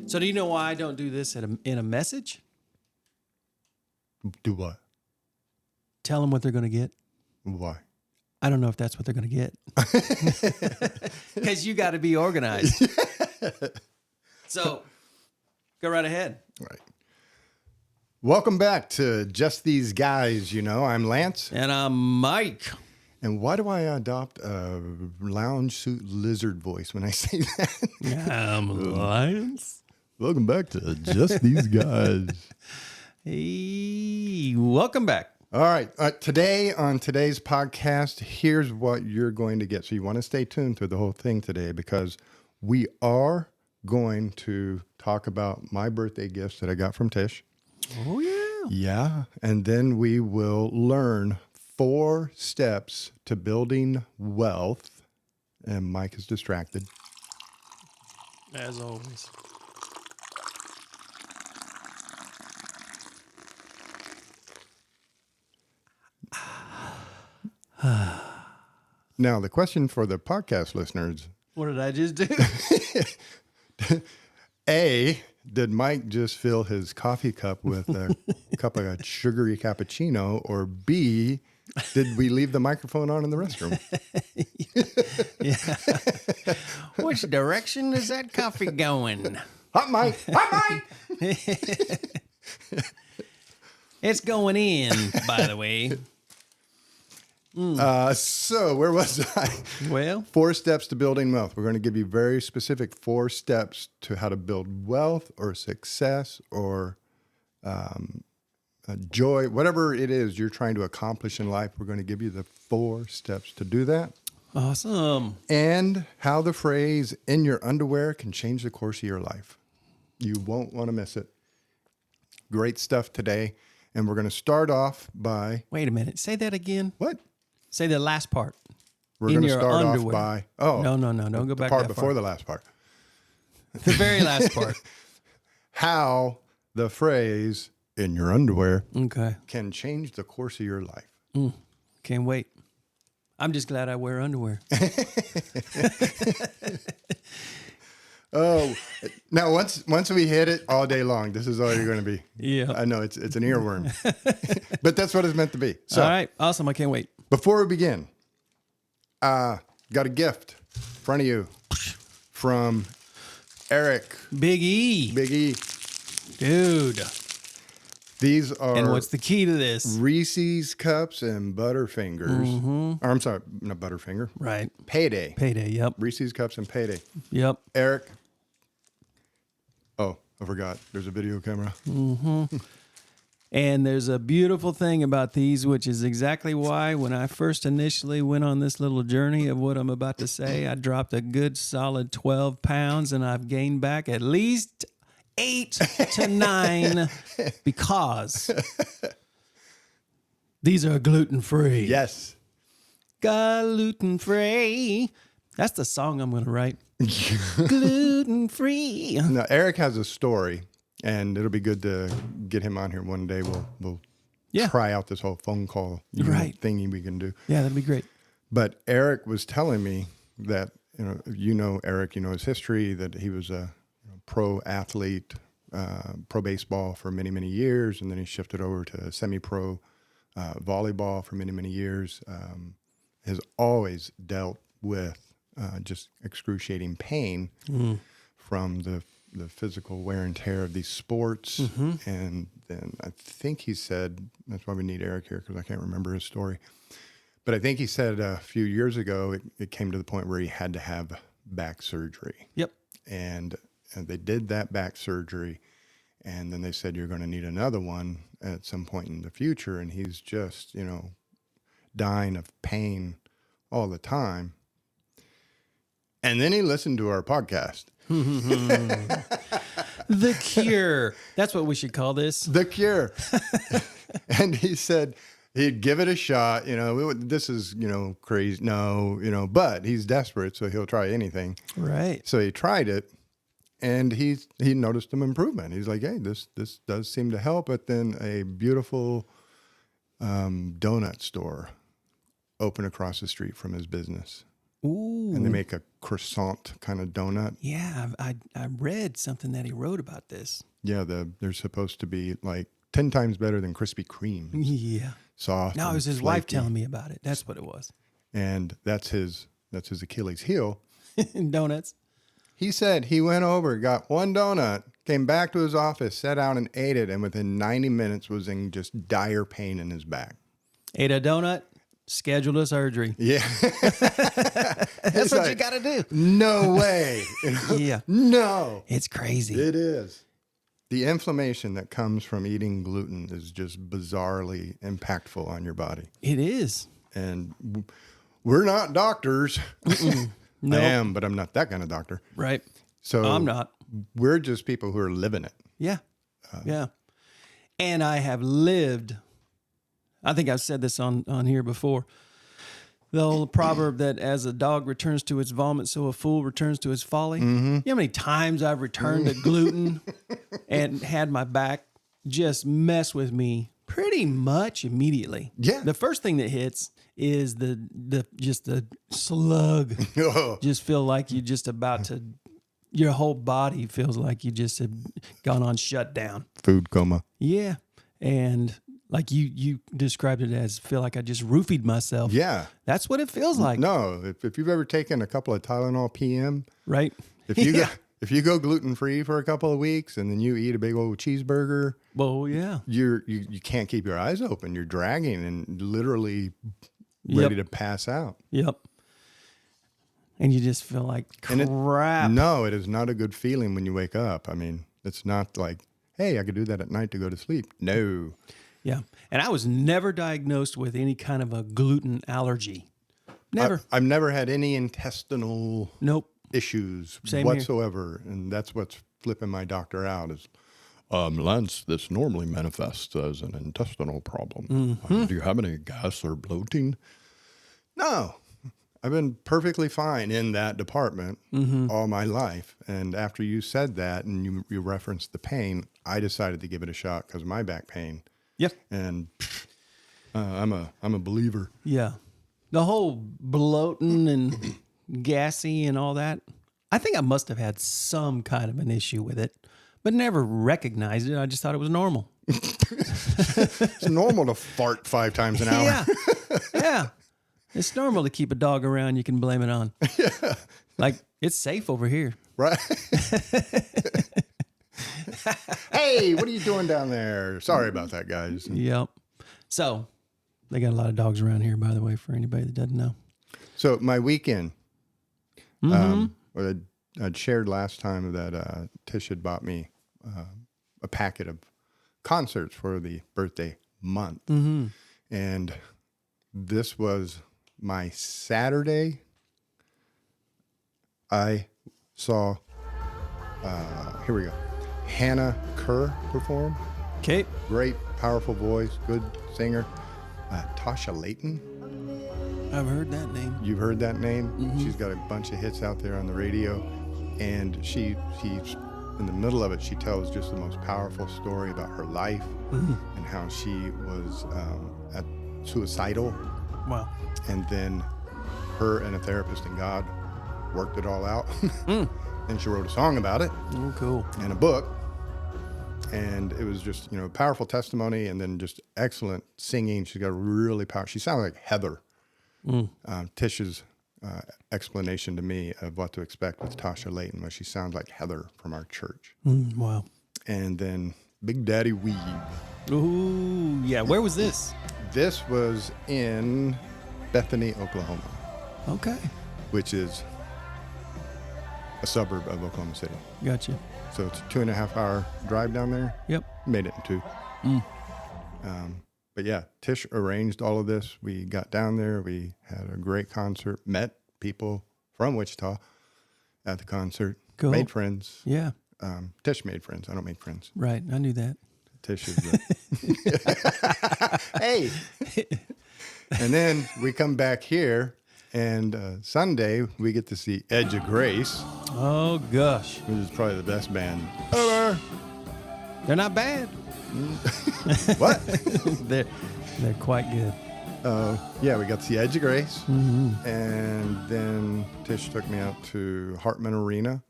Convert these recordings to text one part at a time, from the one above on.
So do you know why I don't do this in a message? Do what? Tell them what they're going to get. Why? I don't know if that's what they're going to get. Because you got to be organized. So go right ahead. Right. Welcome back to Just These Guys. You know, I'm Lance. And I'm Mike. And why do I adopt a lounge suit lizard voice when I say that? I'm Lance. Welcome back to Just These Guys. Hey, welcome back. All right. Today on today's podcast, here's what you're going to get. So you want to stay tuned through the whole thing today because we are going to talk about my birthday gifts that I got from Tish. Oh, yeah. Yeah. And then we will learn 4 steps to building wealth. And Mike is distracted. As always. Now, the question for the podcast listeners. What did I just do? A, did Mike just fill his coffee cup with a cup of a sugary cappuccino? Or B, did we leave the microphone on in the restroom? Yeah. Which direction is that coffee going? Hot Mike! Hot Mike! It's going in, by the way. So where was I? Well, 4 steps to building wealth. We're going to give you very specific 4 steps to how to build wealth or success or joy, whatever it is you're trying to accomplish in life. We're going to give you the 4 steps to do that. awesome. And how the phrase "in your underwear" can change the course of your life. You won't want to miss it. Great stuff today. And we're going to start off by... Wait a minute. Say that again. What? Say the last part. We're In going to your start underwear. off by... Oh, No. Don't go the back part that before far. the last part. The very last part. How the phrase "in your underwear" Okay. can change the course of your life. Can't wait. I'm just glad I wear underwear. Oh, now once we hit it all day long, this is all you're going to be. Yeah. I know it's an earworm, but that's what it's meant to be. So All right. Awesome. I can't wait. before we begin, got a gift in front of you from Eric, Big E. Big E. Dude. These are And what's the key to this? Reese's cups and Butterfingers. Or I'm sorry, not Butterfinger. Right. Payday. Payday. Yep. Reese's cups and Payday. Yep. Eric. Oh, I forgot. There's a video camera. And there's a beautiful thing about these, which is exactly why when I first initially went on this little journey of what I'm about to say, I dropped a good solid 12 pounds and I've gained back at least 8 to 9 because these are gluten-free. Yes. Gluten-free. That's the song I'm going to write. Gluten-free. Now, Eric has a story, and it'll be good to get him on here one day. We'll Yeah. try out this whole phone call Right. thingy we can do. Yeah, that'd be great. But Eric was telling me that, Eric, his history, that he was a pro athlete, pro baseball for many, many years. And then he shifted over to semi-pro volleyball for many, many years. Has always dealt with just excruciating pain from the physical wear and tear of these sports. And then I think he said, that's why we need Eric here because I can't remember his story. But I think he said a few years ago, it came to the point where he had to have back surgery. Yep. And they did that back surgery. And then they said, you're going to need another one at some point in the future. And he's just, dying of pain all the time. And then he listened to our podcast. The Cure. That's what we should call this. The Cure. And he said he'd give it a shot. This is, crazy. No, but he's desperate, so he'll try anything. Right. So he tried it, and he noticed some improvement. He's like, hey, this does seem to help. But then a beautiful donut store opened across the street from his business. Ooh. And they make a croissant kind of donut. Yeah, I read something that he wrote about this. Yeah, they're supposed to be like 10 times better than Krispy Kreme. Yeah. Soft. No, it and was his flaky. wife telling me about it. That's what it was. And that's his Achilles heel. Donuts. He said he went over, got one donut, came back to his office, sat down and ate it, and within 90 minutes was in just dire pain in his back. Ate a donut, scheduled a surgery. Yeah. That's what you got to do. No way. Yeah. No. It's crazy. It is. The inflammation that comes from eating gluten is just bizarrely impactful on your body. It is. And we're not doctors. No. I am, but I'm not that kind of doctor. Right. So I'm not. We're just people who are living it. Yeah. Yeah. And I have lived, I think I've said this on here before, the old proverb that as a dog returns to its vomit, so a fool returns to his folly. Mm-hmm. You know how many times I've returned to gluten and had my back just mess with me pretty much immediately. Yeah. The first thing that hits is the slug. Just feel like you just about to, your whole body feels like you just have gone on shutdown. Food coma. Yeah. And like you described it as feel like I just roofied myself. Yeah. That's what it feels like. No, if you've ever taken a couple of Tylenol PM, Right? if you go gluten free for a couple of weeks and then you eat a big old cheeseburger, Well, yeah. you can't keep your eyes open. You're dragging and literally ready to pass out. Yep. And you just feel like crap. No, it is not a good feeling when you wake up. I mean, it's not like, hey, I could do that at night to go to sleep. No. Yeah. And I was never diagnosed with any kind of a gluten allergy. Never. I've never had any intestinal Nope. issues Same whatsoever. And that's what's flipping my doctor out is, Lance, this normally manifests as an intestinal problem. Mm-hmm. Do you have any gas or bloating? No. I've been perfectly fine in that department all my life. And after you said that and you referenced the pain, I decided to give it a shot because of my back pain. Yeah. And I'm a believer. Yeah. The whole bloating and gassy and all that. I think I must have had some kind of an issue with it, but never recognized it. I just thought it was normal. It's normal to fart 5 times an hour. Yeah. Yeah. It's normal to keep a dog around you can blame it on. Yeah. Like, it's safe over here. Right. Hey, what are you doing down there? Sorry about that, guys. Yep. So, they got a lot of dogs around here, by the way, for anybody that doesn't know. So, my weekend, I'd shared last time that Tish had bought me a packet of concerts for the birthday month. Mm-hmm. And this was my Saturday. I saw, here we go, Hannah Kerr perform. Okay. Great, powerful voice, good singer. Tasha Layton. I've heard that name. You've heard that name? Mm-hmm. She's got a bunch of hits out there on the radio. And she's in the middle of it, she tells just the most powerful story about her life and how she was suicidal. Wow. And then her and a therapist and God worked it all out. And she wrote a song about it. Oh, cool. And a book. And it was just, powerful testimony and then just excellent singing. She's got a really powerful, she sounded like Heather. Tish's explanation to me of what to expect with Tasha Layton was she sounds like Heather from our church. Wow. And then Big Daddy Weeb. Ooh, yeah. Where was this? This was in Bethany, Oklahoma. Okay. Which is a suburb of Oklahoma City. Gotcha. So it's a 2.5-hour drive down there. Yep. Made it in 2. But yeah, Tish arranged all of this. We got down there. We had a great concert, met people from Wichita at the concert, Cool. Made friends. Yeah. Tish made friends. I don't make friends. Right. I knew that. Tish is the... Hey. And then we come back here, and Sunday we get to see Edge of Grace. Oh, gosh. Which is probably the best band ever. They're not bad. What? They're quite good. Yeah, we got to see Edge of Grace, and then Tish took me out to Hartman Arena,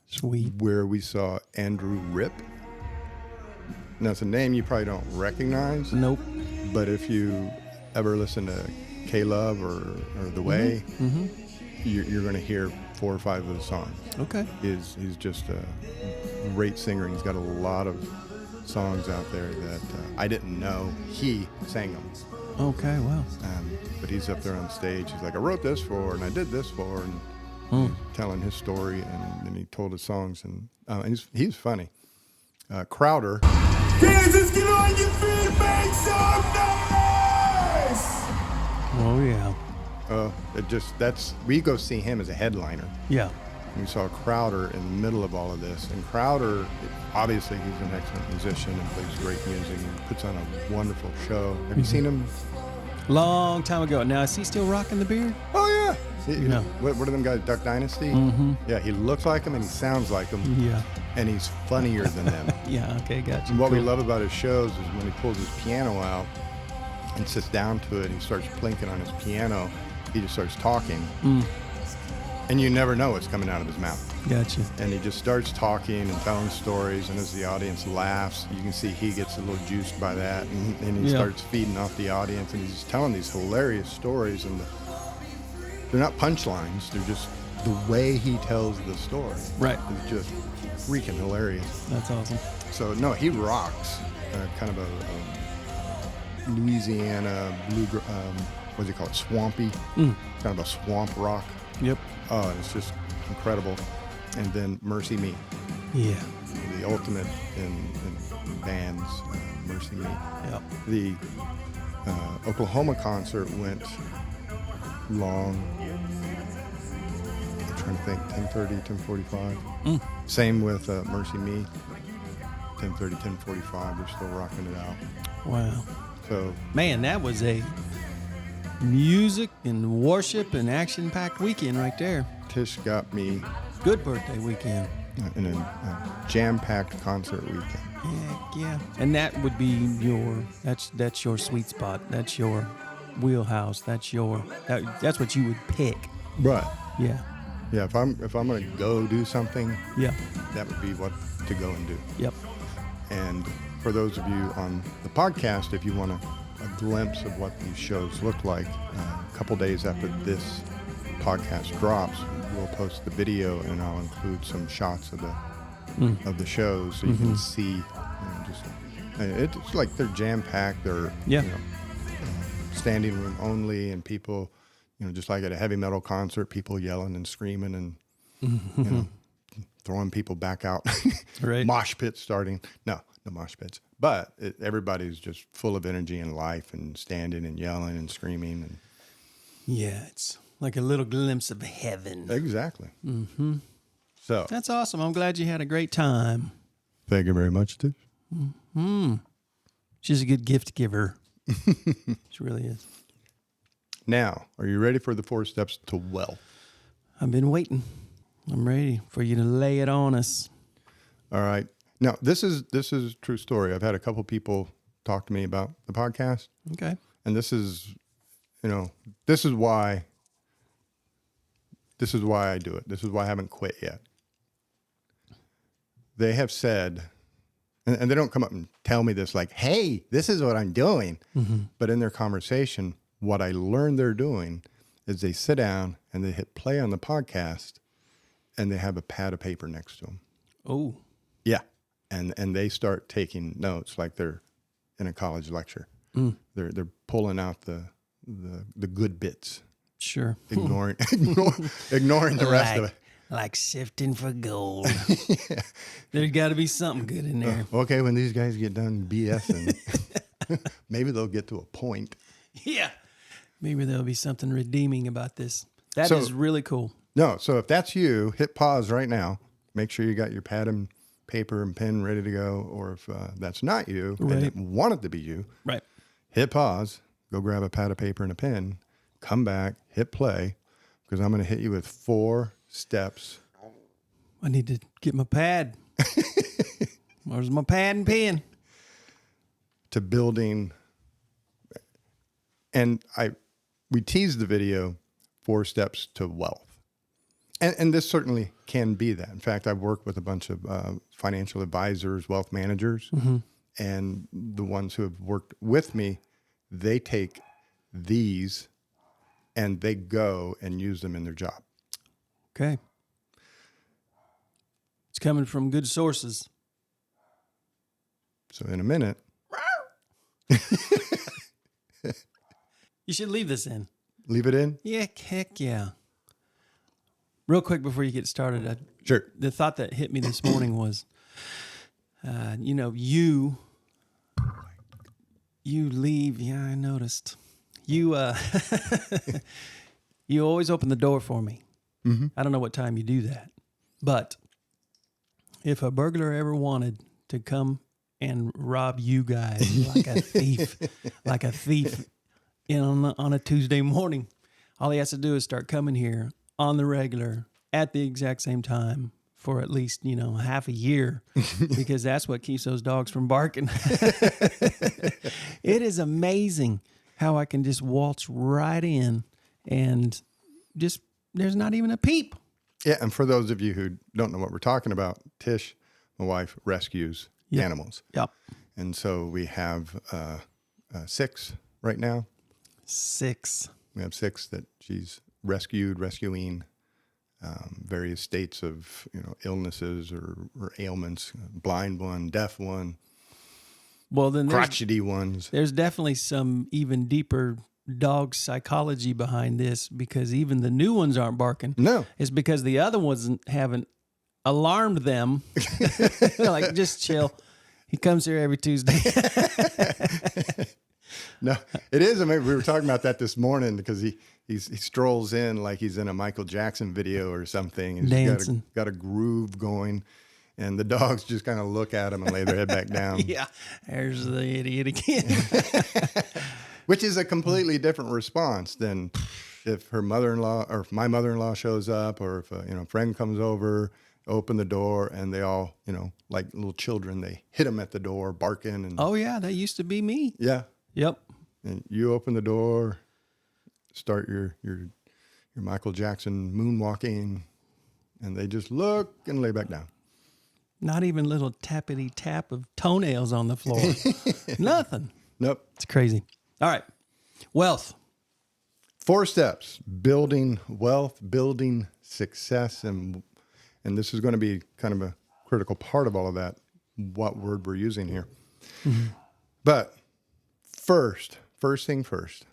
Sweet. where we saw Andrew Ripp. Now, it's a name you probably don't recognize. Nope. But if you ever listen to K-Love or The Way, you're going to hear 4 or 5 of his songs. Okay. He's just a great singer. He's got a lot of songs out there that I didn't know he sang them. Okay, wow. But he's up there on stage. He's like, I wrote this for, and I did this for, and he's telling his story, and then he told his songs, and he's funny. Crowder. Kansas, get on your feet, make some noise! Oh, yeah. We go see him as a headliner. Yeah. We saw Crowder in the middle of all of this, and Crowder, obviously, he's an excellent musician and plays great music and puts on a wonderful show. Have you seen him? Long time ago. Now, is he still rocking the beard? Oh, yeah. No. What are them guys, Duck Dynasty? Yeah, he looks like him and he sounds like him. Yeah. And he's funnier than them. Yeah, okay, gotcha. And what we love about his shows is when he pulls his piano out and sits down to it and starts plinking on his piano, he just starts talking. And you never know what's coming out of his mouth. Gotcha. And he just starts talking and telling stories, and as the audience laughs, you can see he gets a little juiced by that, and he starts feeding off the audience, and he's telling these hilarious stories, and they're not punchlines, they're just the way he tells the story. Right. It's just freaking hilarious. That's awesome. So, no, he rocks. Kind of a Louisiana blue, what do you call it, swampy, kind of a swamp rock. Yep. Oh, it's just incredible. And then Mercy Me, Yeah. the ultimate in bands, Mercy Me. Yep. The Oklahoma concert went long. I'm trying to think, 10:30, 10:45. Same with Mercy Me, 10:30, 10:45. We're still rocking it out. Wow. So, Man, that was a music and worship and action-packed weekend right there. Tish got me Good birthday weekend. in a jam-packed concert weekend. Heck yeah. And that would be that's your sweet spot. That's your wheelhouse. That's what you would pick. But Yeah. yeah, if I'm gonna go do something, Yeah. that would be what to go and do. Yep. And for those of you on the podcast, if you want a glimpse of what these shows look like, a couple days after this podcast drops, we'll post the video, and I'll include some shots of the shows so you can see. It's like they're jam packed. They're standing room only, and people, just like at a heavy metal concert, people yelling and screaming and throwing people back out. Right. Mosh pits starting. No mosh pits. But everybody's just full of energy and life and standing and yelling and screaming. And Yeah, it's like a little glimpse of heaven. exactly. So That's awesome. I'm glad you had a great time. thank you very much, Tish. She's a good gift giver. She really is. Now, are you ready for the 4 steps to wealth? I've been waiting. I'm ready for you to lay it on us. All right. Now, this is a true story. I've had a couple people talk to me about the podcast, Okay. and this is why I do it. This is why I haven't quit yet. They have said, and they don't come up and tell me this like, hey, this is what I'm doing. But in their conversation, what I learned they're doing is they sit down and they hit play on the podcast, and they have a pad of paper next to them. Oh. Yeah. And they start taking notes like they're in a college lecture. They're pulling out the good bits, Sure. ignoring the rest of it. Like sifting for gold. There's got to be something good in there. Okay, when these guys get done BSing, maybe they'll get to a point. Yeah. Maybe there'll be something redeeming about this. That is really cool. No, so if that's you, hit pause right now. Make sure you got your pad and paper and pen ready to go. Or if that's not you and want it to be you, Right. hit pause, go grab a pad of paper and a pen, come back, hit play, because I'm going to hit you with 4 steps. I need to get my pad. Where's my pad and pen? To building And we teased the video 4 steps to wealth. And this certainly can be that. In fact, I've worked with a bunch of financial advisors, wealth managers, and the ones who have worked with me, they take these and they go and use them in their job. Okay. It's coming from good sources. So in a minute. You should leave this in. Leave it in? Yeah, heck yeah. Real quick before you get started, Sure. the thought that hit me this morning was, you leave. Yeah, I noticed. You you always open the door for me. Mm-hmm. I don't know what time you do that, but if a burglar ever wanted to come and rob you guys like a thief, on a Tuesday morning, all he has to do is start coming here on the regular at the exact same time for at least, half a year, because that's what keeps those dogs from barking. It is amazing how I can just waltz right in and just, there's not even a peep. Yeah, and for those of you who don't know what we're talking about, Tish, my wife, rescues animals. Yep. And so we have 6 right now. 6. We have 6 that she's rescuing various states of illnesses or ailments, blind one, deaf one, Well, then crotchety ones. there's definitely some even deeper dog psychology behind this, because even the new ones aren't barking. No. It's because the other ones haven't alarmed them. Like, just chill. He comes here every Tuesday. No, it is. I mean, we were talking about that this morning because he strolls in like he's in a Michael Jackson video or something. And he's Dancing. got a groove going, and the dogs just kind of look at him and lay their head back down. Yeah, there's the idiot again. Which is a completely different response than if her mother-in-law or if my mother-in-law shows up, or if a friend comes over, open the door, and they all like little children, they hit them at the door, barking, and Oh yeah, that used to be me. yeah. Yep. And you open the door, start your Michael Jackson moonwalking, and they just look and lay back down. Not even little tappity tap of toenails on the floor. Nothing. Nope. It's crazy. All right. Wealth. 4 steps: building wealth, building success, and this is going to be kind of a critical part of all of that, what word we're using here. Mm-hmm. But first thing first,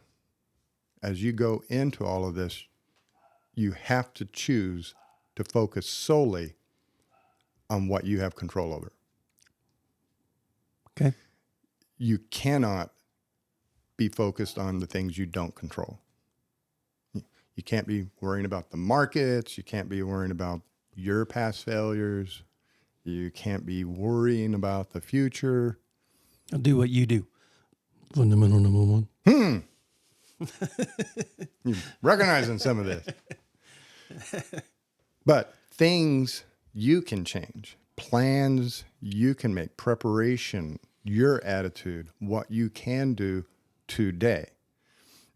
as you go into all of this, you have to choose to focus solely on what you have control over. Okay. You cannot be focused on the things you don't control. You can't be worrying about the markets. You can't be worrying about your past failures. You can't be worrying about the future. I'll do what you do. Fundamental number 1. You're recognizing some of this. But things you can change, plans you can make, preparation, your attitude, what you can do today.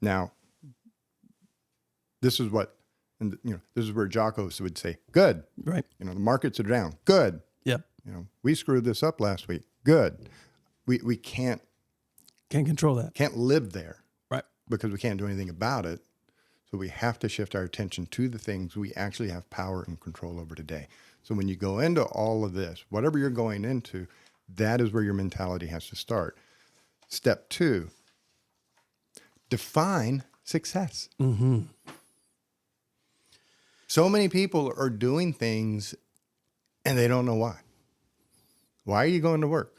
Now, this is what, and this is where Jocko's would say, good. Right. The markets are down. Good. Yep. We screwed this up last week. Good. We can't control that. Can't live there. Right. Because we can't do anything about it. So we have to shift our attention to the things we actually have power and control over today. So when you go into all of this, whatever you're going into, that is where your mentality has to start. Step 2, define success. Mm-hmm. So many people are doing things and they don't know why. Why are you going to work?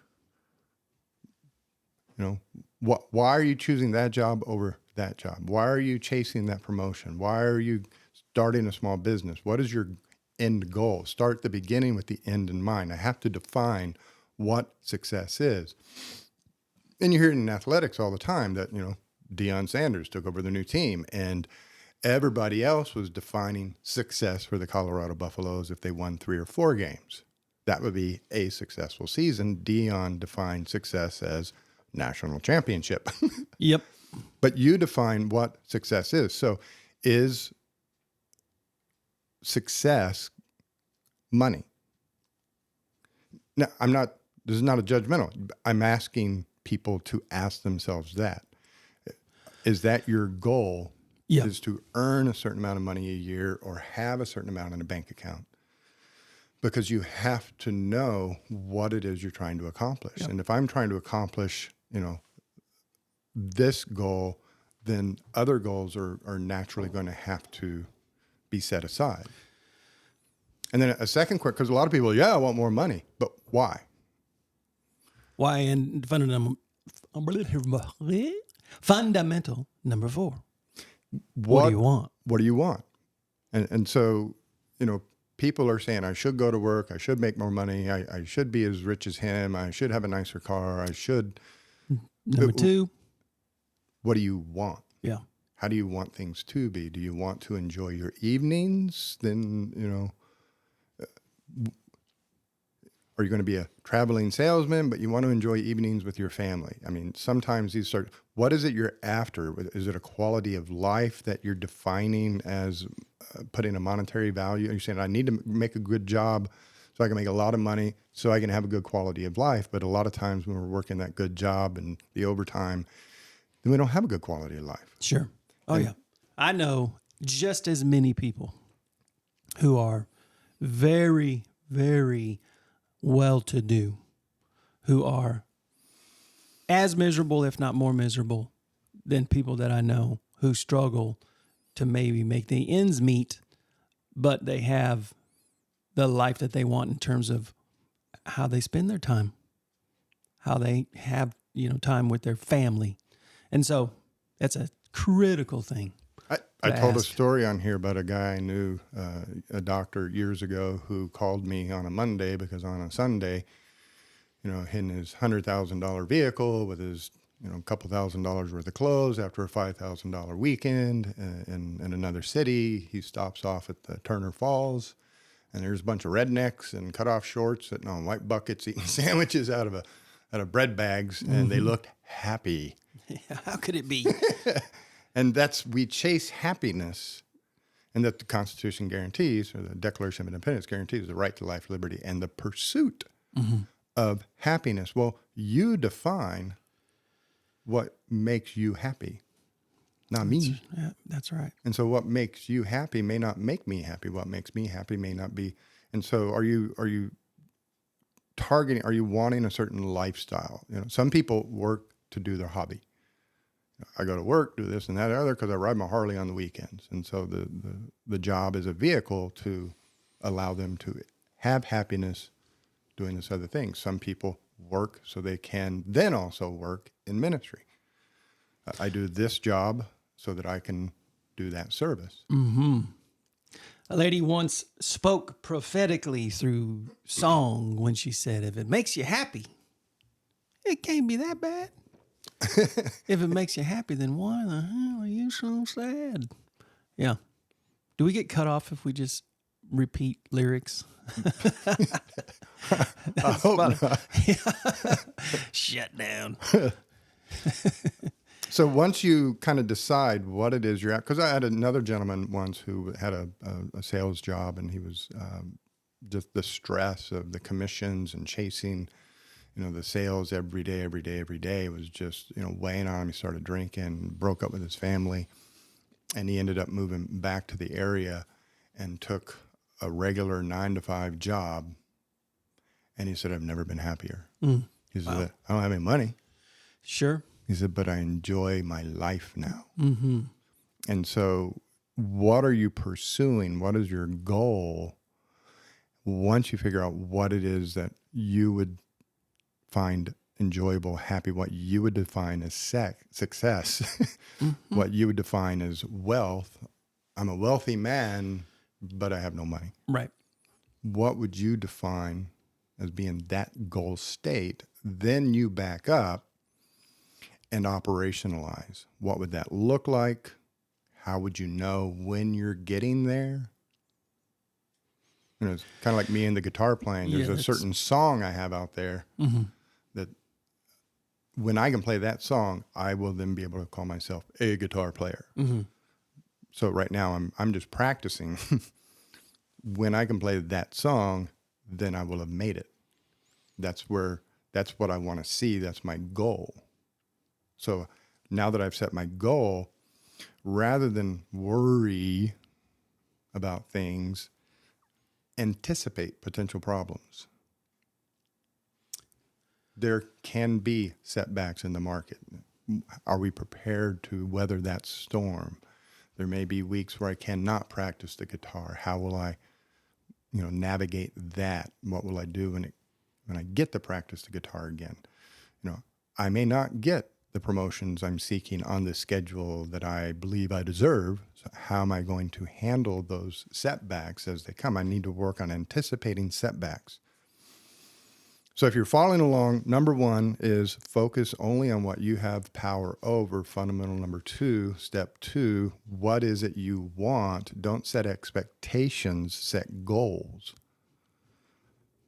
Why are you choosing that job over that job? Why are you chasing that promotion? Why are you starting a small business? What is your end goal? Start the beginning with the end in mind. I have to define what success is. And you hear it in athletics all the time that, Deion Sanders took over the new team and everybody else was defining success for the Colorado Buffaloes if they won 3 or 4 games. That would be a successful season. Deion defined success as national championship. Yep. But you define what success is. So is success money? Now, this is not a judgmental. I'm asking people to ask themselves that. Is that your goal? Yeah. Is to earn a certain amount of money a year or have a certain amount in a bank account? Because you have to know what it is you're trying to accomplish. Yep. And if I'm trying to accomplish, this goal, then other goals are naturally going to have to be set aside. And then a second quick, because a lot of people, I want more money, but why? Why? And fundamental number 4. What do you want? What do you want? And so, people are saying, I should go to work. I should make more money. I should be as rich as him. I should have a nicer car. I should. Number 2. What do you want? Yeah. How do you want things to be? Do you want to enjoy your evenings? Then, are you going to be a traveling salesman, but you want to enjoy evenings with your family? I mean, sometimes these start, what is it you're after? Is it a quality of life that you're defining as putting a monetary value? You're saying, I need to make a good job so I can make a lot of money so I can have a good quality of life. But a lot of times when we're working that good job and the overtime, then we don't have a good quality of life. Sure. Oh, yeah. I know just as many people who are very, very well-to-do, who are as miserable, if not more miserable, than people that I know who struggle to maybe make the ends meet, but they have the life that they want in terms of how they spend their time, how they have, time with their family. And so that's a critical thing. I told a story on here about a guy I knew, a doctor years ago, who called me on a Monday because on a Sunday, in his $100,000 vehicle with his, a couple $1,000s worth of clothes after a $5,000 weekend in another city, he stops off at the Turner Falls, and there's a bunch of rednecks and cut off shorts sitting on white buckets eating sandwiches out of bread bags, and they looked happy. How could it be? And we chase happiness, and that the Constitution guarantees, or the Declaration of Independence guarantees, the right to life, liberty, and the pursuit of happiness. Well, you define what makes you happy, not me. Yeah, that's right. And so what makes you happy may not make me happy. What makes me happy may not be. And so are you targeting, are you wanting a certain lifestyle? Some people work to do their hobby. I go to work, do this and that and other because I ride my Harley on the weekends. And so the job is a vehicle to allow them to have happiness doing this other thing. Some people work so they can then also work in ministry. I do this job so that I can do that service. Mm-hmm. A lady once spoke prophetically through song when she said, if it makes you happy, it can't be that bad. If it makes you happy, then why the hell are you so sad? Yeah. Do we get cut off if we just repeat lyrics? I hope not. Shut down. So once you kind of decide what it is you're at, because I had another gentleman once who had a sales job, and he was just the stress of the commissions and chasing the sales every day was just, weighing on him. He started drinking, broke up with his family, and he ended up moving back to the area and took a regular 9-to-5 job. And he said, I've never been happier. He said, wow. I don't have any money. Sure. He said, but I enjoy my life now. Mm-hmm. And so what are you pursuing? What is your goal? Once you figure out what it is that you would find enjoyable, happy, what you would define as success, what you would define as wealth. I'm a wealthy man, but I have no money. Right. What would you define as being that goal state? Then you back up and operationalize. What would that look like? How would you know when you're getting there? It's kind of like me and the guitar playing. There's a certain song I have out there that when I can play that song, I will then be able to call myself a guitar player. Mm-hmm. So right now I'm just practicing. When I can play that song, then I will have made it. That's what I want to see. That's my goal. So now that I've set my goal, rather than worry about things, anticipate potential problems. There can be setbacks in the market. Are we prepared to weather that storm? There may be weeks where I cannot practice the guitar. How will I, navigate that? What will I do when I get to practice the guitar again? I may not get the promotions I'm seeking on the schedule that I believe I deserve. So how am I going to handle those setbacks as they come? I need to work on anticipating setbacks. So if you're following along, number 1 is focus only on what you have power over. Fundamental number 2, step 2, what is it you want? Don't set expectations, set goals.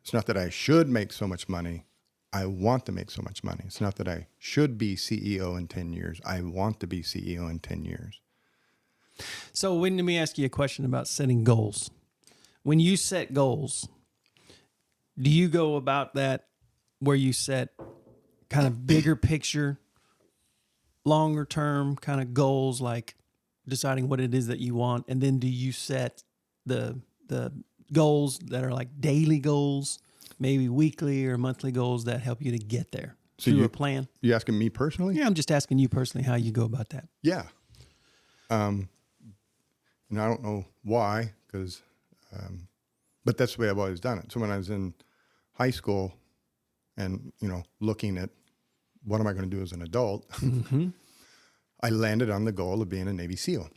It's not that I should make so much money. I want to make so much money. It's not that I should be CEO in 10 years. I want to be CEO in 10 years. So let me ask you a question about setting goals. When you set goals, do you go about that where you set kind of bigger picture, longer term kind of goals, like deciding what it is that you want? And then do you set the goals that are like daily goals, maybe weekly or monthly goals that help you to get there through a plan? You asking me personally? Yeah, I'm just asking you personally how you go about that. Yeah. And I don't know why, but that's the way I've always done it. So when I was in high school and, looking at what am I going to do as an adult, mm-hmm. I landed on the goal of being a Navy SEAL.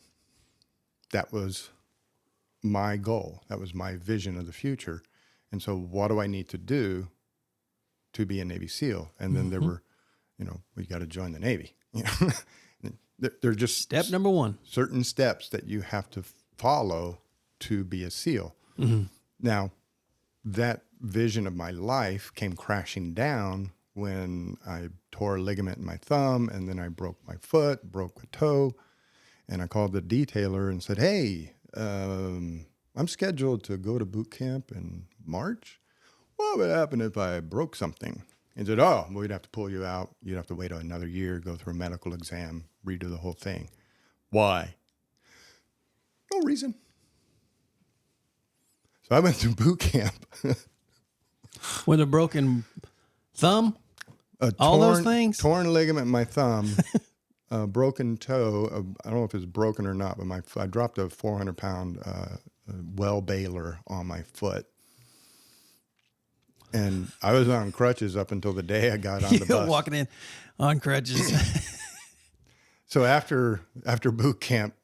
That was my goal. That was my vision of the future. And so what do I need to do to be a Navy SEAL? And then there were, we got to join the Navy. They're just step number 1. Certain steps that you have to follow to be a SEAL. Mm-hmm. Now, that vision of my life came crashing down when I tore a ligament in my thumb, and then I broke my foot, broke a toe, and I called the detailer and said, "Hey, I'm scheduled to go to boot camp in March. What would happen if I broke something?" He said, "Oh, we'd have to pull you out. You'd have to wait another year, go through a medical exam, redo the whole thing." Why? No reason. So I went through boot camp. With a broken thumb? All those things? Torn ligament in my thumb, a broken toe. I don't know if it's broken or not, but I dropped a 400-pound well baler on my foot. And I was on crutches up until the day I got on the bus. Walking in on crutches. So after boot camp,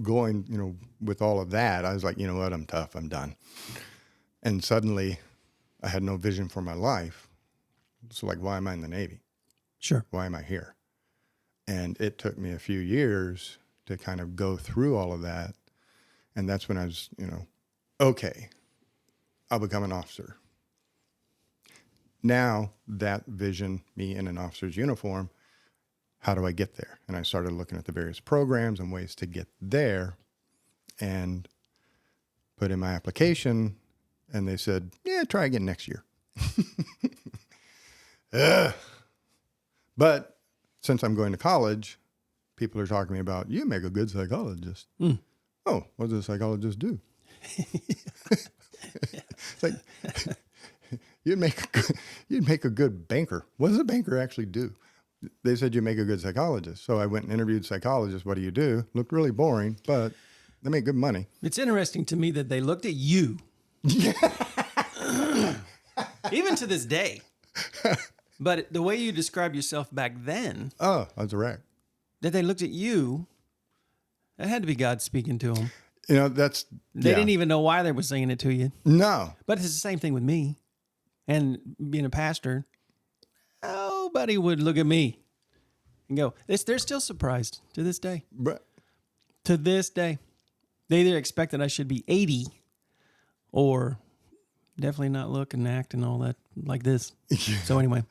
going, with all of that, I was like, you know what, I'm tough, I'm done. And suddenly I had no vision for my life. So like, why am I in the Navy? Sure. Why am I here? And it took me a few years to kind of go through all of that. And that's when I was, okay, I'll become an officer. Now that vision, me in an officer's uniform, how do I get there? And I started looking at the various programs and ways to get there and put in my application. And they said, yeah, try again next year. But since I'm going to college, people are talking to me about, you make a good psychologist. Mm. Oh, what does a psychologist do? It's like, you'd make a good banker. What does a banker actually do? They said you make a good psychologist. So I went and interviewed psychologists. What do you do? Looked really boring, but they make good money. It's interesting to me that they looked at you. Even to this day. But the way you described yourself back then. Oh, I was a wreck. That they looked at you. That had to be God speaking to them. They didn't even know why they were saying it to you. No. But it's the same thing with me. And being a pastor, nobody would look at me and go, they're still surprised to this day. But, to this day. They either expect that I should be 80 or definitely not look and act and all that like this. So anyway,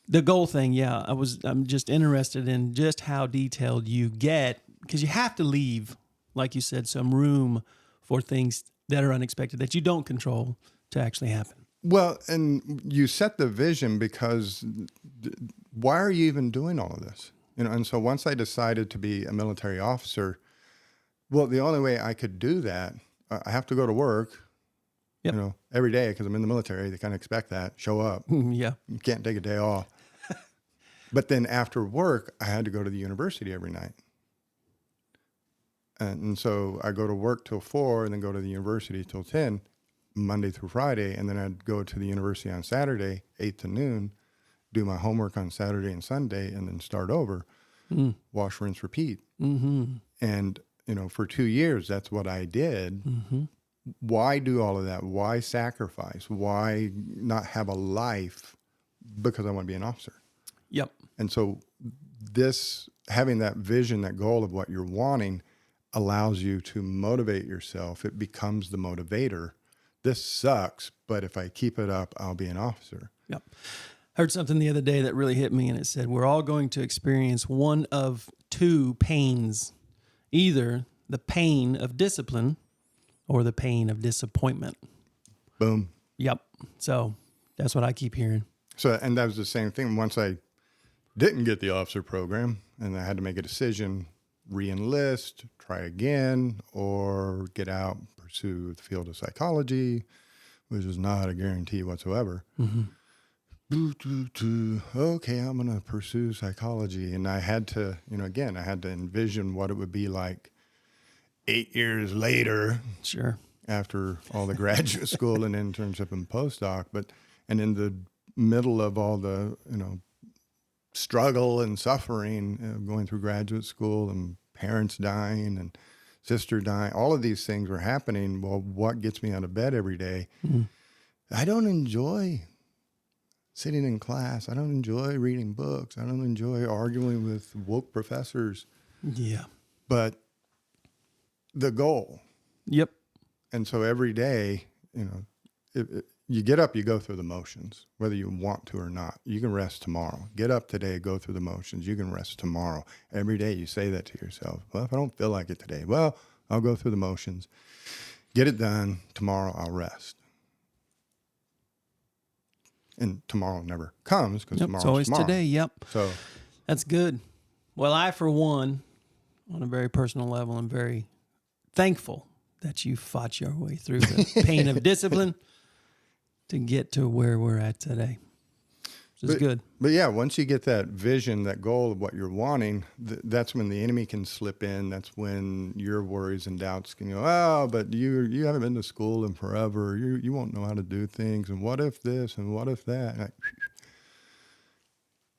The goal thing, yeah. I'm just interested in just how detailed you get, because you have to leave, like you said, some room for things that are unexpected that you don't control to actually happen. Well, and you set the vision because why are you even doing all of this? And so once I decided to be a military officer, well, the only way I could do that, I have to go to work, Yep. every day because I'm in the military. They kind of expect that. Show up. Yeah. You can't take a day off. But then after work, I had to go to the university every night. And so I go to work till 4 and then go to the university till 10, Monday through Friday. And then I'd go to the university on Saturday, 8 to noon, do my homework on Saturday and Sunday, and then start over, wash, rinse, repeat. Mm-hmm. And, for 2 years, that's what I did. Mm-hmm. Why do all of that? Why sacrifice? Why not have a life? Because I want to be an officer. Yep. And so having that vision, that goal of what you're wanting allows you to motivate yourself. It becomes the motivator. This sucks, but if I keep it up, I'll be an officer. Yep. Heard something the other day that really hit me, and it said, we're all going to experience one of two pains, either the pain of discipline or the pain of disappointment. Boom. Yep. So that's what I keep hearing. So, and that was the same thing. Once I didn't get the officer program and I had to make a decision, re-enlist, try again, or get out, pursue the field of psychology, which is not a guarantee whatsoever. Mm-hmm. Okay, I'm going to pursue psychology. And I had to, again, I had to envision what it would be like 8 years later. Sure. After all the graduate school and internship and postdoc, and in the middle of all the, struggle and suffering, going through graduate school and parents dying and sister dying, all of these things were happening. Well, what gets me out of bed every day? Mm-hmm. I don't enjoy sitting in class. I don't enjoy reading books. I don't enjoy arguing with woke professors. Yeah. But the goal. Yep. And so every day, you get up, you go through the motions, whether you want to or not. You can rest tomorrow. Get up today, go through the motions. You can rest tomorrow. Every day you say that to yourself. Well, if I don't feel like it today, well, I'll go through the motions. Get it done. Tomorrow I'll rest. And tomorrow never comes because tomorrow's always tomorrow. Today. Yep. So that's good. Well, I, for one, on a very personal level, am very thankful that you fought your way through the pain of discipline to get to where we're at today. Which is good. But yeah, once you get that vision, that goal of what you're wanting, that's when the enemy can slip in. That's when your worries and doubts can go, oh, but you haven't been to school in forever. You won't know how to do things. And what if this and what if that?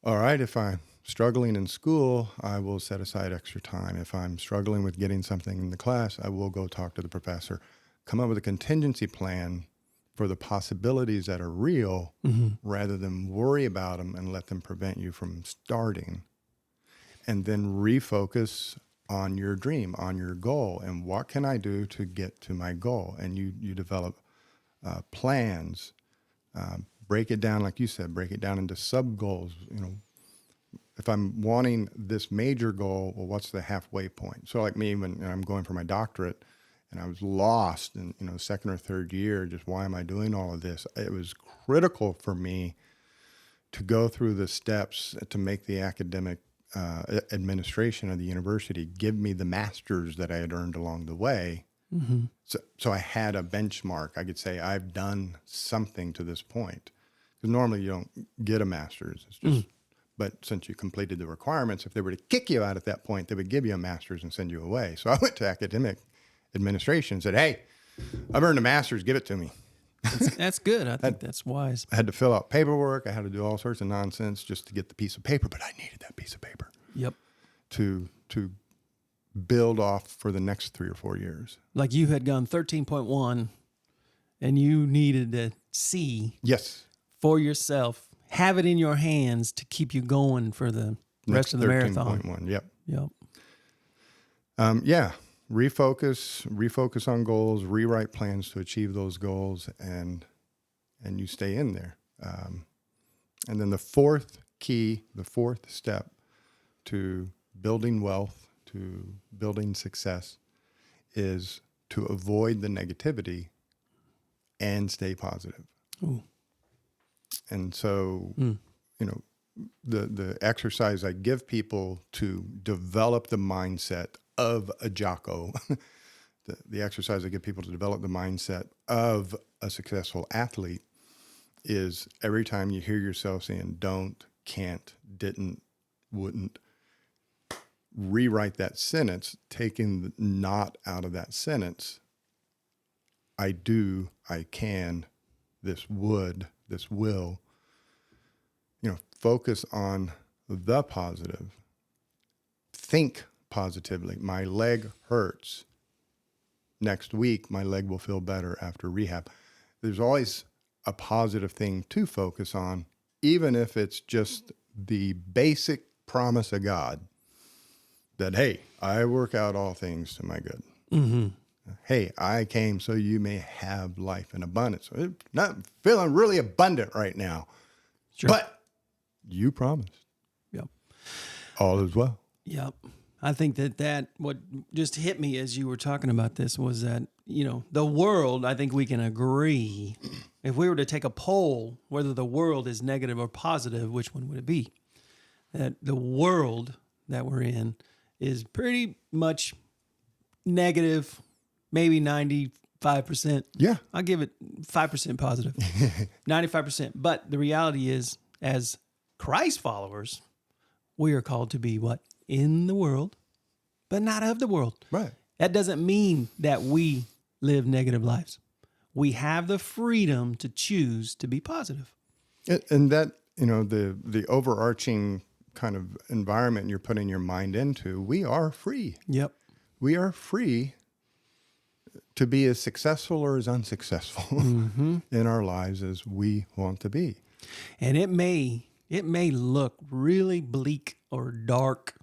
All right, if I'm struggling in school, I will set aside extra time. If I'm struggling with getting something in the class, I will go talk to the professor, come up with a contingency plan for the possibilities that are real, rather than worry about them and let them prevent you from starting. And then refocus on your dream, on your goal, and what can I do to get to my goal? And you develop plans, break it down, like you said, break it down into sub-goals. If I'm wanting this major goal, well, what's the halfway point? So like me, when I'm going for my doctorate, and I was lost in, second or third year, just why am I doing all of this? It was critical for me to go through the steps to make the academic administration of the university give me the masters that I had earned along the way. Mm-hmm. So I had a benchmark. I could say I've done something to this point. Because normally you don't get a master's. It's just, but since you completed the requirements, if they were to kick you out at that point, they would give you a master's and send you away. So I went to academic administration and said, hey, I've earned a master's, give it to me. That's good. I think that's wise. I had to fill out paperwork. I had to do all sorts of nonsense just to get the piece of paper, but I needed that piece of paper. Yep. To build off for the next 3 or 4 years. Like you had gone 13.1 and you needed to see yes for yourself, have it in your hands to keep you going for the rest of the marathon. 13.1, yep. Yep. Refocus on goals, rewrite plans to achieve those goals, and you stay in there. And then the fourth key, the fourth step to building wealth, to building success is to avoid the negativity and stay positive. Ooh. And so, you know, the exercise I give people to develop the mindset of a jocko, the exercise I give people to develop the mindset of a successful athlete is every time you hear yourself saying don't, can't, didn't, wouldn't, rewrite that sentence, taking the not out of that sentence. I do, I can, this would, this will. You know, focus on the positive. Think positively. My leg hurts. Next week, my leg will feel better after rehab. There's always a positive thing to focus on, even if it's just the basic promise of God that, hey, I work out all things to my good. Mm-hmm. Hey, I came so you may have life in abundance. I'm not feeling really abundant right now, Sure. but you promised. Yep. All is well. Yep. I think that what just hit me as you were talking about this was that, you know, the world, I think we can agree, if we were to take a poll, whether the world is negative or positive, which one would it be? That the world that we're in is pretty much negative, maybe 95%. Yeah. I'll give it 5% positive, 95%. But the reality is, as Christ followers, we are called to be what? In the world, but not of the world. Right. That doesn't mean that we live negative lives. We have the freedom to choose to be positive. And that, you know, the overarching kind of environment you're putting your mind into, we are free. Yep. We are free to be as successful or as unsuccessful in our lives as we want to be. And it may look really bleak or dark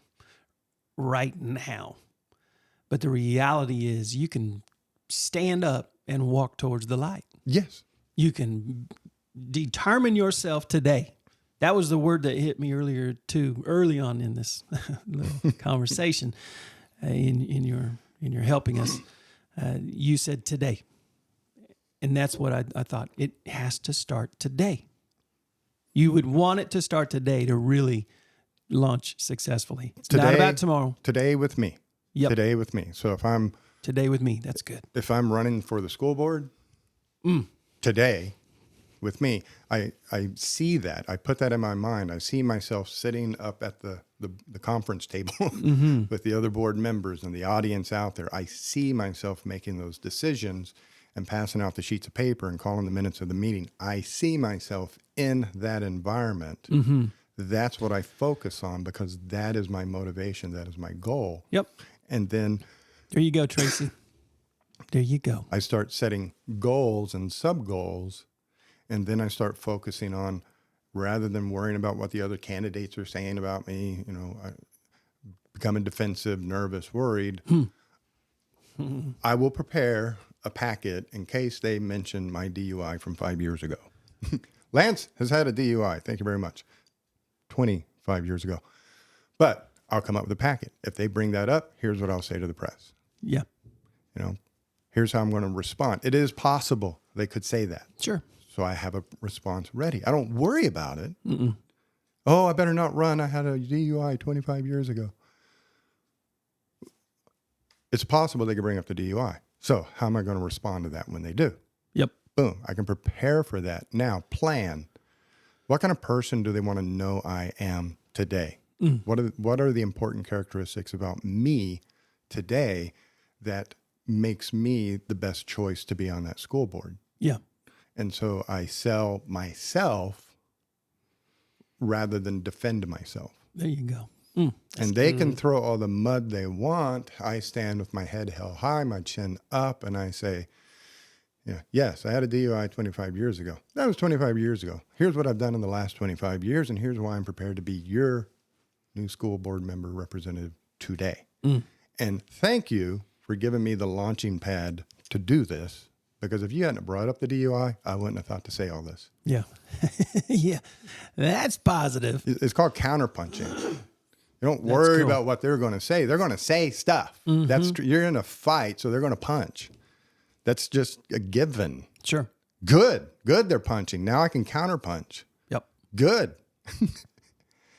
right now, but the reality is you can stand up and walk towards the light. Yes. You can determine yourself today. That was the word that hit me earlier too, early on in this little conversation. In your helping us, you said today, and that's what I thought. It has to start today. You would want it to start today to really launch successfully. It's not about tomorrow. Today with me. Yep. Today with me. So if I'm Today with me. That's good. If I'm running for the school board, today with me, I see that. I put that in my mind. I see myself sitting up at the conference table with the other board members and the audience out there. I see myself making those decisions and passing out the sheets of paper and calling the minutes of the meeting. I see myself in that environment. That's what I focus on because that is my motivation. That is my goal. Yep. And then There you go, Tracy. There you go. I start setting goals and sub-goals, and then I start focusing on, rather than worrying about what the other candidates are saying about me, you know, becoming defensive, nervous, worried, I will prepare a packet in case they mention my DUI from 5 years ago. Lance has had a DUI. Thank you very much. 25 years ago. But I'll come up with a packet. If they bring that up, here's what I'll say to the press. Yeah. You know, here's how I'm going to respond. It is possible they could say that. Sure. So I have a response ready. I don't worry about it. Oh, I better not run. I had a DUI 25 years ago. It's possible they could bring up the DUI. So how am I going to respond to that when they do? Yep. Boom. I can prepare for that. Now, plan. What kind of person do they want to know I am today? What are the important characteristics about me today that makes me the best choice to be on that school board? Yeah. And so I sell myself rather than defend myself. There you go. And they can throw all the mud they want. I stand with my head held high, my chin up, and I say, yeah, yes, I had a DUI 25 years ago. That was 25 years ago. Here's what I've done in the last 25 years, and here's why I'm prepared to be your new school board member representative today. And thank you for giving me the launching pad to do this. Because if you hadn't brought up the DUI, I wouldn't have thought to say all this. Yeah. Yeah. That's positive. It's called counterpunching. You don't worry cool. about what they're going to say. They're going to say stuff. You're in a fight, so they're going to punch. That's just a given. Sure. Good. They're punching. now I can counterpunch. Yep. Good.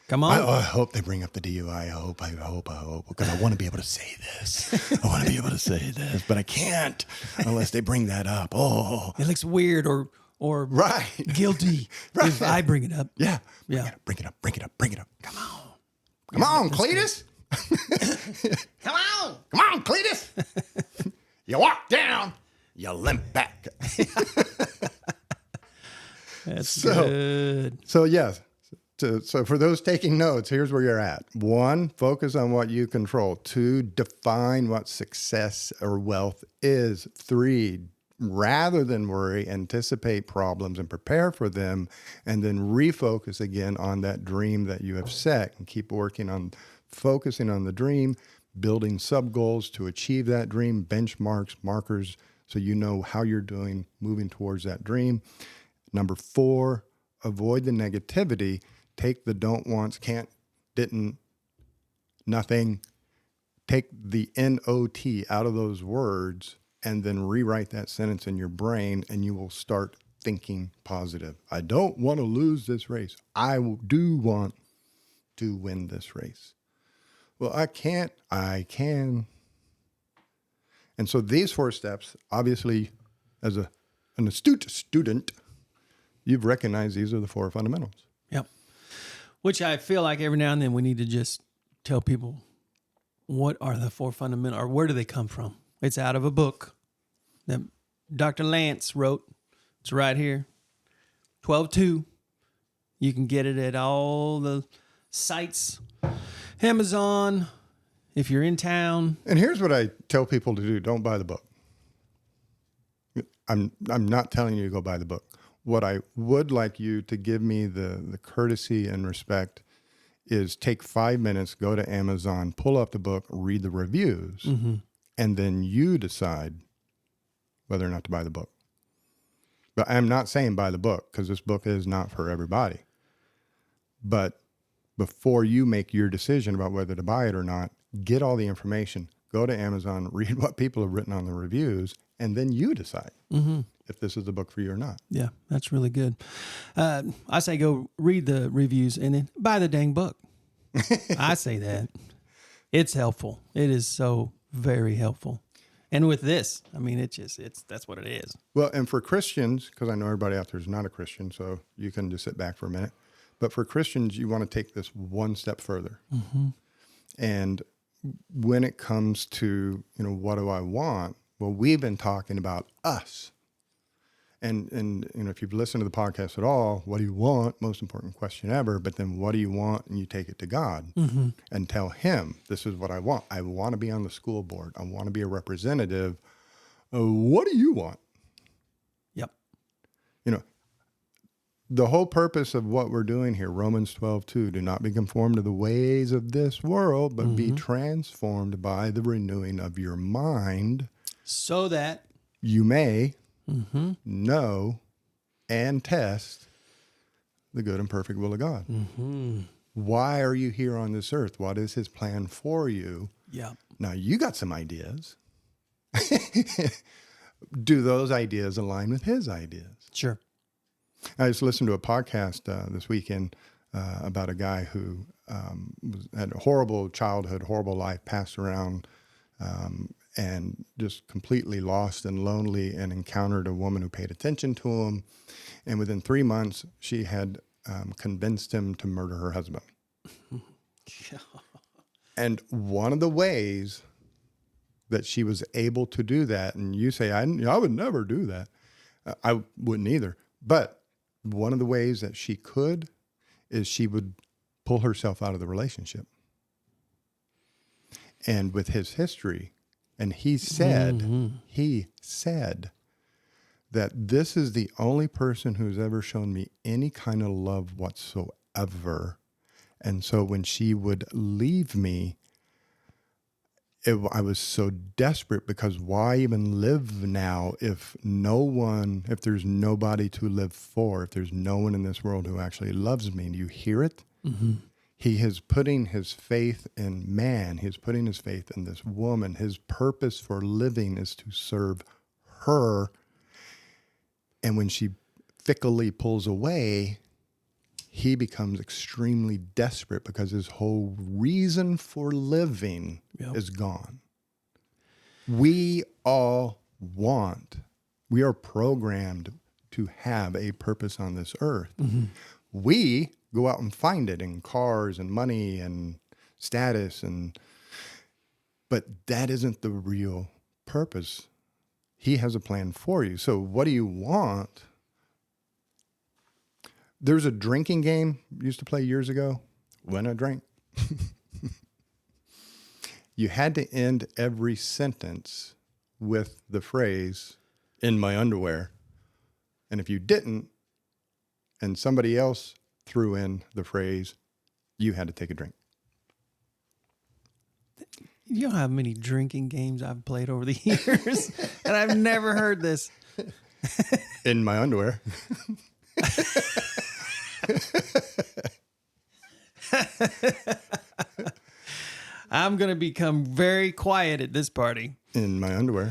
Come on. I hope they bring up the DUI. I hope, because I want to be able to say this. I want to be able to say this, but I can't unless they bring that up. Oh, it looks weird or right. guilty if I bring it up. Yeah. Yeah. Bring it up. Come on, Cletus. Come on, Cletus. You walk down, you limp back. That's good. So yes. So for those taking notes, here's where you're at. 1, focus on what you control. 2, define what success or wealth is. 3, rather than worry, anticipate problems and prepare for them, and then refocus again on that dream that you have set and keep working on focusing on the dream, building sub-goals to achieve that dream, benchmarks, markers, so you know how you're doing moving towards that dream. Number 4, avoid the negativity. Take the don't, wants, can't, didn't, nothing. Take the N-O-T out of those words and then rewrite that sentence in your brain, and you will start thinking positive. I don't want to lose this race. I do want to win this race. Well, I can't. I can. And so these 4 steps, obviously, as an astute student, you've recognized these are the 4 fundamentals. Yep. Which I feel like every now and then we need to just tell people what are the 4 fundamentals, or where do they come from? It's out of a book that Dr. Lance wrote. It's right here. 12.2. You can get it at all the sites. Amazon, if you're in town. And here's what I tell people to do. Don't buy the book. I'm not telling you to go buy the book. What I would like you to give me the courtesy and respect is take 5 minutes, go to Amazon, pull up the book, read the reviews, and then you decide whether or not to buy the book. But I'm not saying buy the book, because this book is not for everybody. But before you make your decision about whether to buy it or not, get all the information, go to Amazon, read what people have written on the reviews, and then you decide if this is the book for you or not. Yeah, that's really good. I say go read the reviews and then buy the dang book. I say that. It's helpful. It is so very helpful. And with this, I mean, that's what it is. Well, and for Christians, because I know everybody out there is not a Christian, so you can just sit back for a minute. But for Christians, you want to take this one step further. And when it comes to, what do I want? Well, we've been talking about us. And if you've listened to the podcast at all, what do you want? Most important question ever. But then what do you want? And you take it to God and tell him, this is what I want. I want to be on the school board. I want to be a representative. What do you want? Yep. The whole purpose of what we're doing here, Romans 12:2, do not be conformed to the ways of this world, but be transformed by the renewing of your mind. So that you may know and test the good and perfect will of God. Why are you here on this earth? What is his plan for you? Yeah. Now, you got some ideas. Do those ideas align with his ideas? Sure. I just listened to a podcast this weekend about a guy who had a horrible childhood, horrible life, passed around, and just completely lost and lonely, and encountered a woman who paid attention to him. And within 3 months, she had convinced him to murder her husband. And one of the ways that she was able to do that, and you say, I would never do that. I wouldn't either. But one of the ways that she could is she would pull herself out of the relationship. And with his history, and he said that this is the only person who's ever shown me any kind of love whatsoever. And so when she would leave me, I was so desperate because why even live now if there's nobody to live for, if there's no one in this world who actually loves me? Do you hear it? Mm-hmm. He is putting his faith in man. He's putting his faith in this woman. His purpose for living is to serve her. And when she fickly pulls away, he becomes extremely desperate because his whole reason for living is gone. We are programmed to have a purpose on this earth. Mm-hmm. We go out and find it in cars and money and status, but that isn't the real purpose. He has a plan for you. So what do you want? There's a drinking game we used to play years ago. When I drank, you had to end every sentence with the phrase, "in my underwear." And if you didn't, and somebody else threw in the phrase, you had to take a drink. You know how many drinking games I've played over the years, and I've never heard this. In my underwear. I'm going to become very quiet at this party. In my underwear.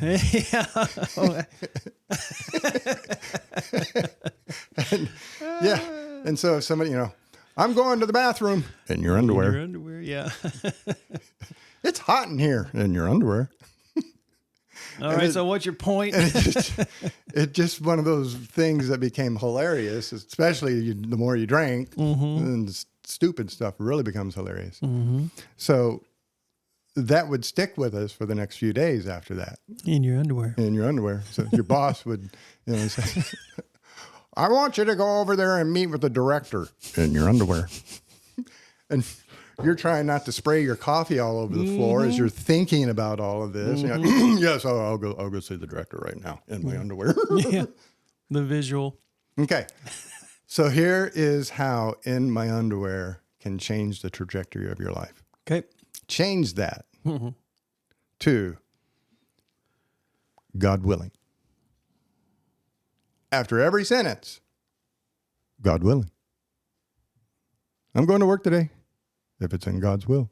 Yeah. And so if somebody, I'm going to the bathroom. In your underwear. In your underwear, yeah. It's hot in here. In your underwear. All right, so what's your point? It's just one of those things that became hilarious, especially the more you drank, and stupid stuff really becomes hilarious. Mm-hmm. So that would stick with us for the next few days after that. In your underwear. In your underwear. So your boss would say, I want you to go over there and meet with the director. In your underwear. And you're trying not to spray your coffee all over the floor as you're thinking about all of this. Mm-hmm. Yes, I'll go see the director right now in my underwear. Yeah, the visual. Okay, so here is how in my underwear can change the trajectory of your life. Okay. Change that to God willing. After every sentence, God willing. I'm going to work today. If it's in God's will.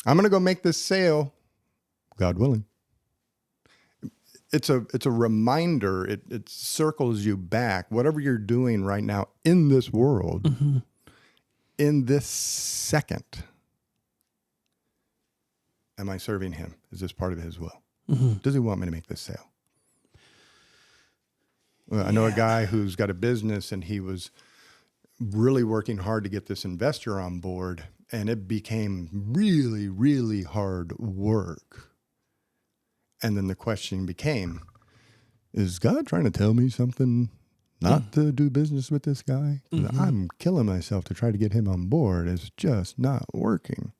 I'm going to go make this sale, God willing. It's a reminder. It circles you back. Whatever you're doing right now in this world, in this second, am I serving him? Is this part of his will? Mm-hmm. Does he want me to make this sale? Well, I know a guy who's got a business and he was really working hard to get this investor on board, and it became really, really hard work. And then the question became, is God trying to tell me something not to do business with this guy? Mm-hmm. I'm killing myself to try to get him on board. It's just not working.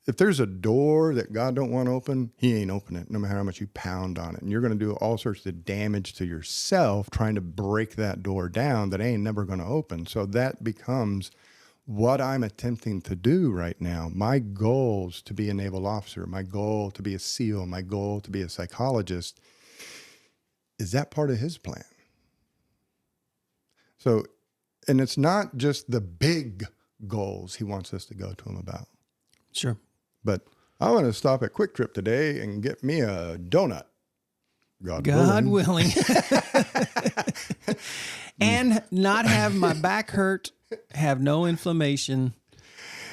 If there's a door that God don't want to open, he ain't open it, no matter how much you pound on it. And you're going to do all sorts of damage to yourself trying to break that door down that ain't never going to open. So that becomes what I'm attempting to do right now. My goals to be a naval officer, my goal to be a SEAL, my goal to be a psychologist, is that part of his plan? So, and it's not just the big goals he wants us to go to him about. Sure. But I want to stop at Quick Trip today and get me a donut. God willing. And not have my back hurt, have no inflammation.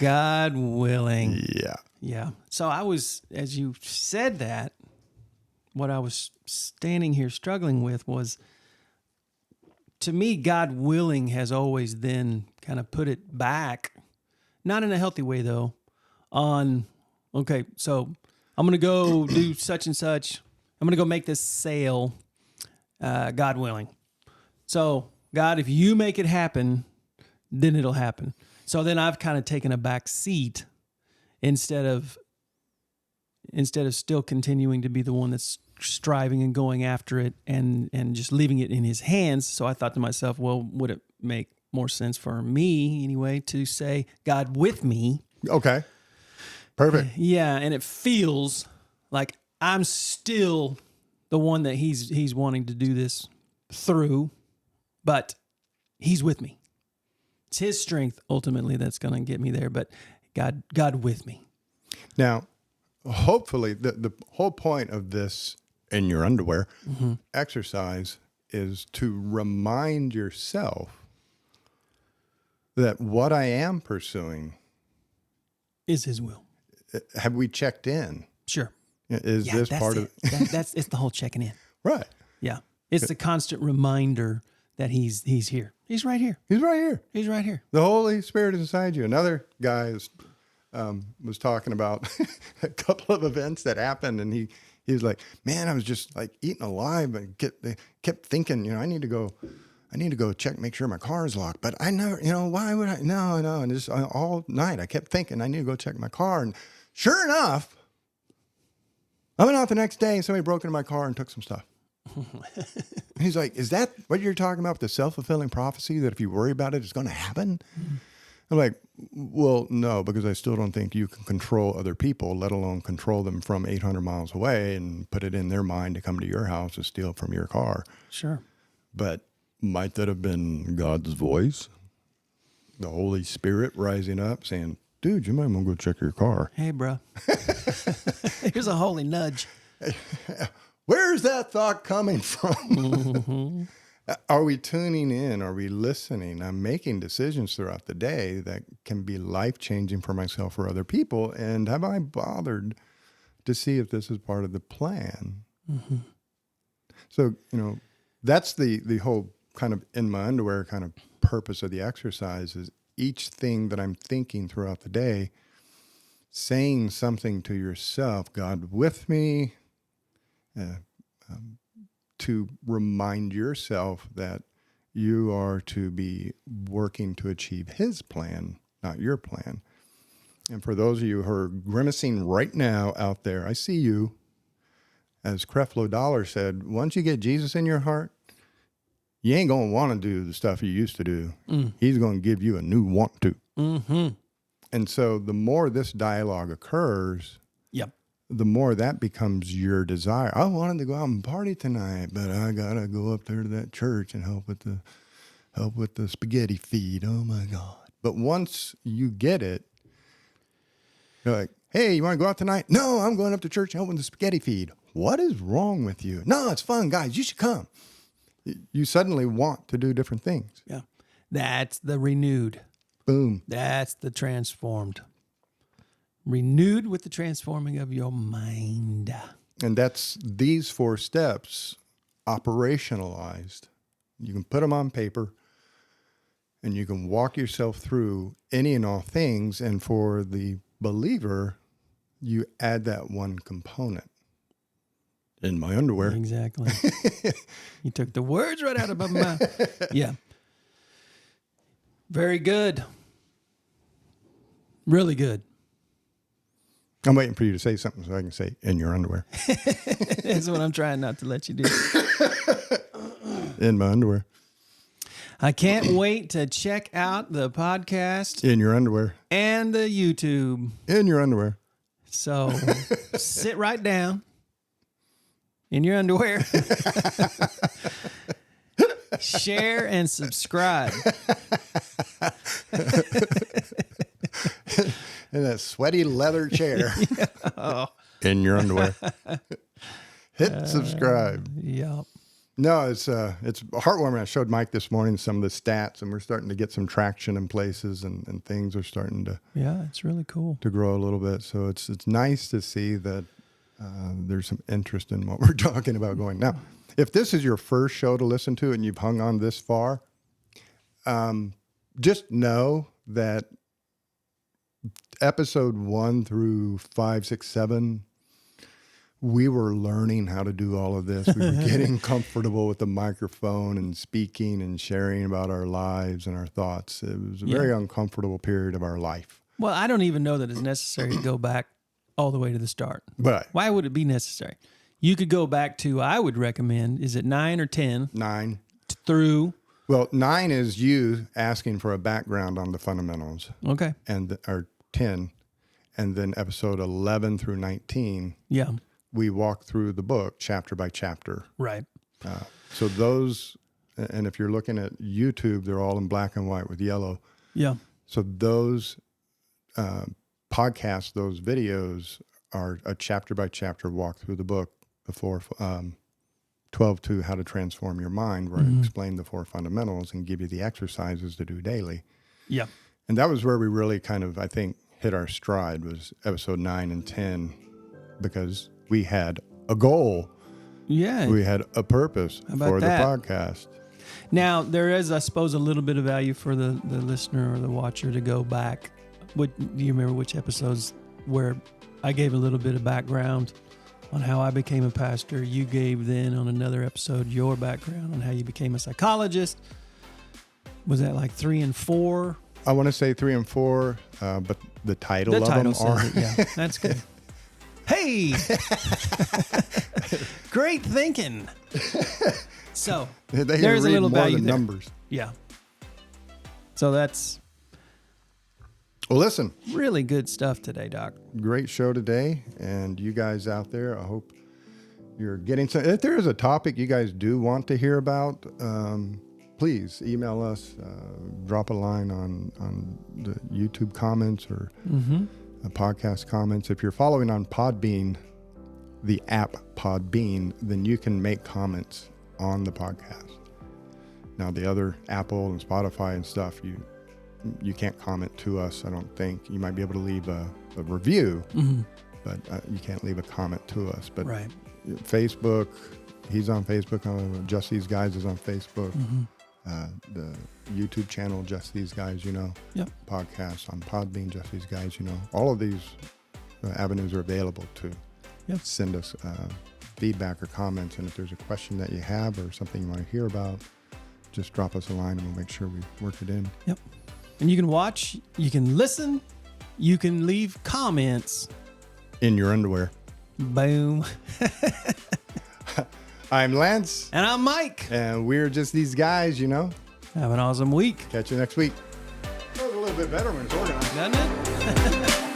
God willing. Yeah. Yeah. So I was, as you said that, what I was standing here struggling with was, to me, God willing has always then kind of put it back, not in a healthy way though, on, okay, so I'm going to go do such and such. I'm going to go make this sale, God willing. So, God, if you make it happen, then it'll happen. So then I've kind of taken a back seat instead of still continuing to be the one that's striving and going after it and just leaving it in his hands. So I thought to myself, well, would it make more sense for me anyway to say God with me. Okay. Perfect. Yeah, and it feels like I'm still the one that he's wanting to do this through, but he's with me. It's his strength ultimately that's going to get me there, but God with me. Now, hopefully, the whole point of this in your underwear exercise is to remind yourself that what I am pursuing Is his will. Have we checked in? Sure. Is Yeah, this that's part it. of It's the whole checking in. right? Yeah. It's the constant reminder that he's here. He's right here. He's right here. He's right here. The Holy Spirit is inside you. Another guy was talking about a couple of events that happened, and he was like, "Man, I was just like eating alive, and kept thinking, I need to go check, make sure my car is locked. But I never, why would I? No. And just all night, I kept thinking I need to go check my car, and sure enough, I went out the next day, and somebody broke into my car and took some stuff." He's like, "Is that what you're talking about with the self-fulfilling prophecy, that if you worry about it, it's going to happen?" I'm like, "Well, no, because I still don't think you can control other people, let alone control them from 800 miles away and put it in their mind to come to your house and steal from your car." Sure. But might that have been God's voice? The Holy Spirit rising up saying, "Dude, you might want to go check your car." Hey, bro. Here's a holy nudge. Where's that thought coming from? Are we tuning in? Are we listening? I'm making decisions throughout the day that can be life-changing for myself or other people. And have I bothered to see if this is part of the plan? So, that's the whole kind of in my underwear kind of purpose of the exercise is each thing that I'm thinking throughout the day, saying something to yourself, God with me, to remind yourself that you are to be working to achieve his plan, not your plan. And for those of you who are grimacing right now out there, I see you. As Creflo Dollar said, once you get Jesus in your heart, you ain't going to want to do the stuff you used to do. He's going to give you a new want to. And so the more this dialogue occurs, Yep. the more that becomes your desire. I wanted to go out and party tonight, but I got to go up there to that church and help with the spaghetti feed. Oh my God. But once you get it, you're like, "Hey, you want to go out tonight?" "No, I'm going up to church and helping the spaghetti feed." What is wrong with you? "No, it's fun, guys. You should come." You suddenly want to do different things. Yeah. That's the renewed. Boom. That's the transformed. Renewed with the transforming of your mind. And that's these 4 steps operationalized. You can put them on paper and you can walk yourself through any and all things. And for the believer, you add that one component. In my underwear. Exactly. You took the words right out of my mouth. Yeah. Very good. Really good. I'm waiting for you to say something so I can say in your underwear. That's what I'm trying not to let you do. In my underwear. I can't wait to check out the podcast In your underwear. and the YouTube. In your underwear. So sit right down in your underwear. Share and subscribe. In that sweaty leather chair. In your underwear. Hit subscribe. Yep. No, it's heartwarming. I showed Mike this morning some of the stats, and we're starting to get some traction in places, and things are starting to It's really cool. to grow a little bit. So it's nice to see that there's some interest in what we're talking about going. Now, if this is your first show to listen to and you've hung on this far, just know that episode 1 through 5, 6, 7, we were learning how to do all of this. We were getting comfortable with the microphone and speaking and sharing about our lives and our thoughts. It was a very uncomfortable period of our life. Well, I don't even know that it's necessary to go back all the way to the start. But Why would it be necessary? You could go back to, I would recommend, is it 9 or 10 9. through Well, 9 is you asking for a background on the fundamentals, Okay. or 10, and then episode 11 through 19, Yeah. we walk through the book chapter by chapter. Right. So those, and if you're looking at YouTube, they're all in black and white with yellow. Yeah. So those podcasts, those videos are a chapter by chapter walk through the book, the 12 to How to Transform Your Mind, where I explain the 4 fundamentals and give you the exercises to do daily. Yeah. And that was where we really kind of, I think, hit our stride, was episode 9 and 10, because we had a goal. Yeah. We had a purpose for the that? podcast. Now, there is, I suppose, a little bit of value for the listener or the watcher to go back. Do you remember which episodes where I gave a little bit of background on how I became a pastor? You gave then on another episode your background on how you became a psychologist. Was that like 3 and 4? I want to say 3 and 4, but the title of them are. Says it, yeah, that's good. Hey! Great thinking. So, They there's a read little more value than there. numbers. Yeah. So that's Well, listen, really good stuff today, Doc. great show today, and you guys out there, I hope you're getting some. If there is a topic you guys do want to hear about, please email us, drop a line on the YouTube comments or podcast comments. If you're following on Podbean, the app Podbean, then you can make comments on the podcast. Now, the other Apple and Spotify and stuff, you can't comment to us, I don't think. You might be able to leave a review, but you can't leave a comment to us. But Right. Facebook, he's on Facebook. Just These Guys is on Facebook. The YouTube channel, Just These Guys, Yep. Podcasts on Podbean, Just These Guys, all of these avenues are available to send us feedback or comments. And if there's a question that you have or something you want to hear about, just drop us a line and we'll make sure we work it in. Yep. And you can watch, you can listen, you can leave comments. In your underwear. Boom. I'm Lance. And I'm Mike. And we're Just These Guys, Have an awesome week. Catch you next week. That was a little bit better when it's organized. Doesn't it?